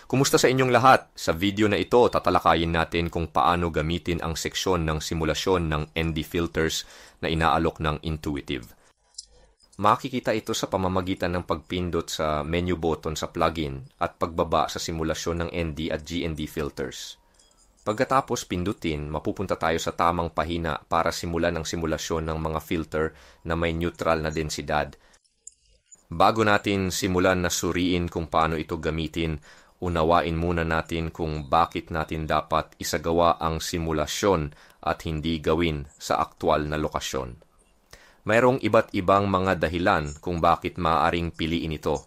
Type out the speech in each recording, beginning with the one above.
Kumusta sa inyong lahat? Sa video na ito, tatalakayin natin kung paano gamitin ang seksyon ng simulasyon ng ND filters na inaalok ng Intuitive. Makikita ito sa pamamagitan ng pagpindot sa menu button sa plugin at pagbaba sa simulasyon ng ND at GND filters. Pagkatapos pindutin, mapupunta tayo sa tamang pahina para simulan ang simulasyon ng mga filter na may neutral na densidad. Bago natin simulan na suriin kung paano ito gamitin, unawain muna natin kung bakit natin dapat isagawa ang simulasyon at hindi gawin sa aktwal na lokasyon. Mayroong iba't ibang mga dahilan kung bakit maaaring piliin ito.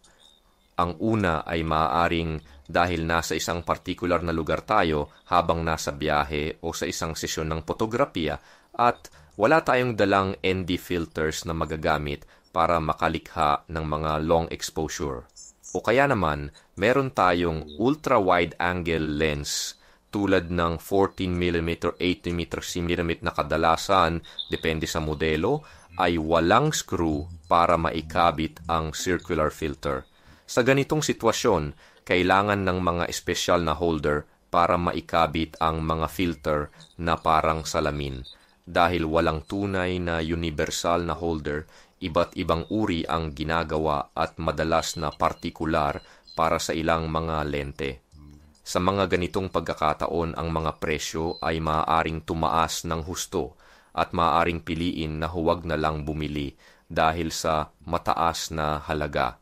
Ang una ay maaaring dahil nasa isang partikular na lugar tayo habang nasa biyahe o sa isang sesyon ng fotografiya at wala tayong dalang ND filters na magagamit para makalikha ng mga long exposure. O kaya naman, meron tayong ultra-wide angle lens tulad ng 14mm, 80mm na kadalasan, depende sa modelo, ay walang screw para maikabit ang circular filter. Sa ganitong sitwasyon, kailangan ng mga espesyal na holder para maikabit ang mga filter na parang salamin. Dahil walang tunay na universal na holder, iba't ibang uri ang ginagawa at madalas na partikular para sa ilang mga lente. Sa mga ganitong pagkakataon, ang mga presyo ay maaaring tumaas ng husto at maaaring piliin na huwag na lang bumili dahil sa mataas na halaga.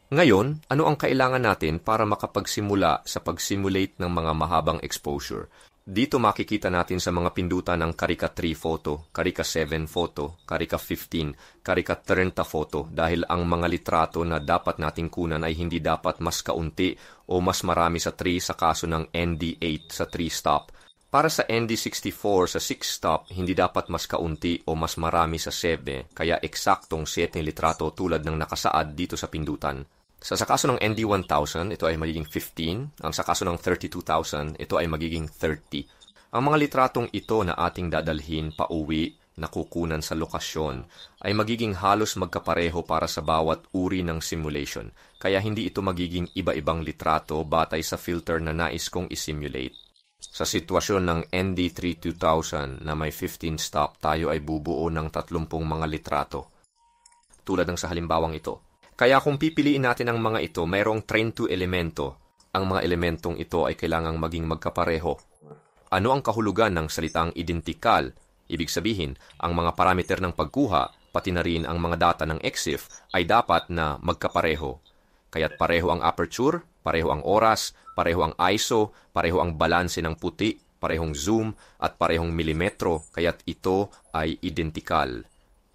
Ngayon, ano ang kailangan natin para makapagsimula sa pag-simulate ng mga mahabang exposure? Dito makikita natin sa mga pindutan ng Karika 3 photo, Karika 7 photo, Karika 15, Karika 30 photo dahil ang mga litrato na dapat nating kunan ay hindi dapat mas kaunti o mas marami sa 3 sa kaso ng ND8 sa 3 stop. Para sa ND64 sa 6 stop, hindi dapat mas kaunti o mas marami sa 7 kaya eksaktong 7 litrato tulad ng nakasaad dito sa pindutan. Sa kaso ng ND1000, ito ay magiging 15. Ang sa kaso ng 32,000, ito ay magiging 30. Ang mga litratong ito na ating dadalhin pauwi na kukunan sa lokasyon ay magiging halos magkapareho para sa bawat uri ng simulation. Kaya hindi ito magiging iba-ibang litrato batay sa filter na nais kong isimulate. Sa sitwasyon ng ND32,000 na may 15 stop, tayo ay bubuo ng 30 mga litrato. Tulad ng sa halimbawang ito. Kaya kung pipiliin natin ang mga ito, mayroong train to elemento. Ang mga elementong ito ay kailangang maging magkapareho. Ano ang kahulugan ng salitang identikal? Ibig sabihin, ang mga parameter ng pagkuha, pati na rin ang mga data ng EXIF, ay dapat na magkapareho. Kaya't pareho ang aperture, pareho ang oras, pareho ang ISO, pareho ang balanse ng puti, parehong zoom, at parehong milimetro, kaya't ito ay identikal.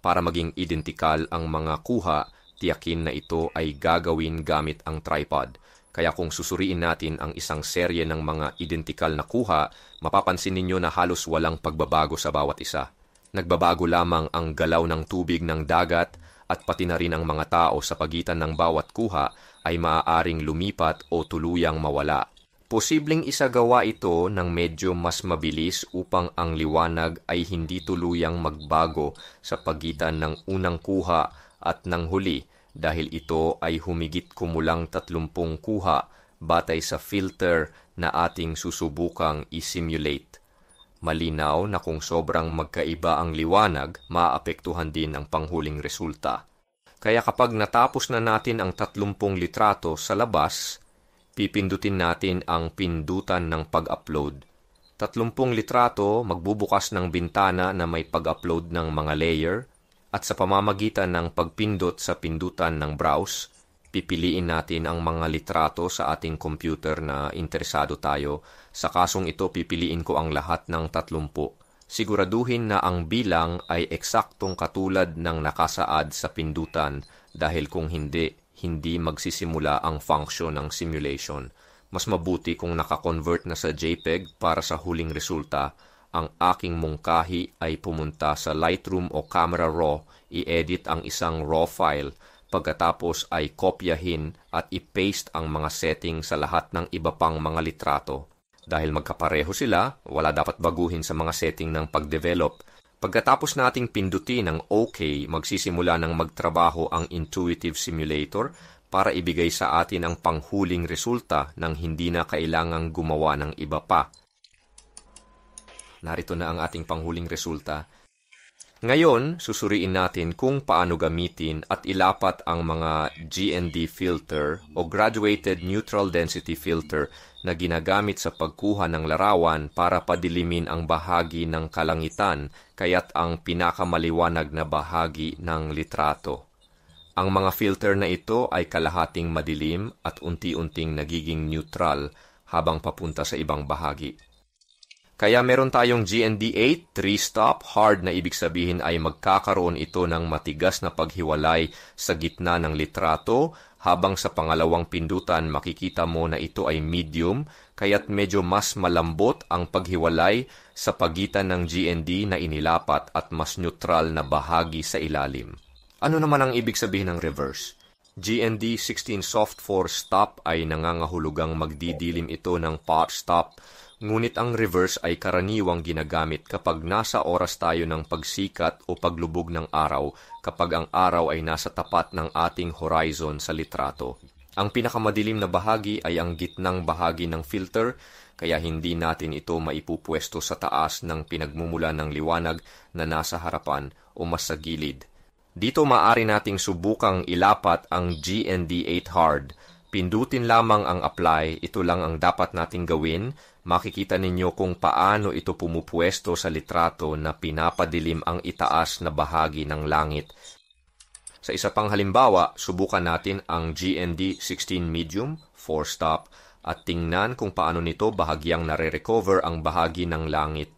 Para maging identikal ang mga kuha, tiyakin na ito ay gagawin gamit ang tripod. Kaya kung susuriin natin ang isang serye ng mga identikal na kuha, mapapansin ninyo na halos walang pagbabago sa bawat isa. Nagbabago lamang ang galaw ng tubig ng dagat at pati na rin ang mga tao sa pagitan ng bawat kuha ay maaaring lumipat o tuluyang mawala. Posibleng isagawa ito ng medyo mas mabilis upang ang liwanag ay hindi tuluyang magbago sa pagitan ng unang kuha at ng huli dahil ito ay humigit kumulang 30 kuha batay sa filter na ating susubukang isimulate. Malinaw na kung sobrang magkaiba ang liwanag, maapektuhan din ang panghuling resulta. Kaya kapag natapos na natin ang 30 litrato sa labas, pipindutin natin ang pindutan ng pag-upload. 30 litrato magbubukas ng bintana na may pag-upload ng mga layer, at sa pamamagitan ng pagpindot sa pindutan ng browse, pipiliin natin ang mga litrato sa ating computer na interesado tayo. Sa kasong ito, pipiliin ko ang lahat ng 30. Siguraduhin na ang bilang ay eksaktong katulad ng nakasaad sa pindutan dahil kung hindi magsisimula ang function ng simulation. Mas mabuti kung nakakonvert na sa JPEG para sa huling resulta. Ang aking mungkahi ay pumunta sa Lightroom o Camera Raw, i-edit ang isang RAW file, pagkatapos ay kopyahin at i-paste ang mga setting sa lahat ng iba pang mga litrato. Dahil magkapareho sila, wala dapat baguhin sa mga setting ng pag-develop. Pagkatapos nating pindutin ang OK, magsisimula ng magtrabaho ang Intuitive Simulator para ibigay sa atin ang panghuling resulta nang hindi na kailangang gumawa ng iba pa. Narito na ang ating panghuling resulta. Ngayon, susuriin natin kung paano gamitin at ilapat ang mga GND filter o Graduated Neutral Density Filter na ginagamit sa pagkuha ng larawan para padilimin ang bahagi ng kalangitan kaya't ang pinakamaliwanag na bahagi ng litrato. Ang mga filter na ito ay kalahating madilim at unti-unting nagiging neutral habang papunta sa ibang bahagi. Kaya meron tayong GND8, 3-stop, hard na ibig sabihin ay magkakaroon ito ng matigas na paghiwalay sa gitna ng litrato, habang sa pangalawang pindutan makikita mo na ito ay medium, kaya't medyo mas malambot ang paghiwalay sa pagitan ng GND na inilapat at mas neutral na bahagi sa ilalim. Ano naman ang ibig sabihin ng reverse? GND 16 soft 4 stop ay nangangahulugang magdidilim ito ng pot stop, ngunit ang reverse ay karaniwang ginagamit kapag nasa oras tayo ng pagsikat o paglubog ng araw kapag ang araw ay nasa tapat ng ating horizon sa litrato. Ang pinakamadilim na bahagi ay ang gitnang bahagi ng filter, kaya hindi natin ito maipupwesto sa taas ng pinagmumula ng liwanag na nasa harapan o mas sa gilid. Dito maaari nating subukang ilapat ang GND8 hard. Pindutin lamang ang apply, ito lang ang dapat nating gawin. Makikita ninyo kung paano ito pumupwesto sa litrato na pinapadilim ang itaas na bahagi ng langit. Sa isa pang halimbawa, subukan natin ang GND 16 medium, 4 stop, at tingnan kung paano nito bahagyang nare-recover ang bahagi ng langit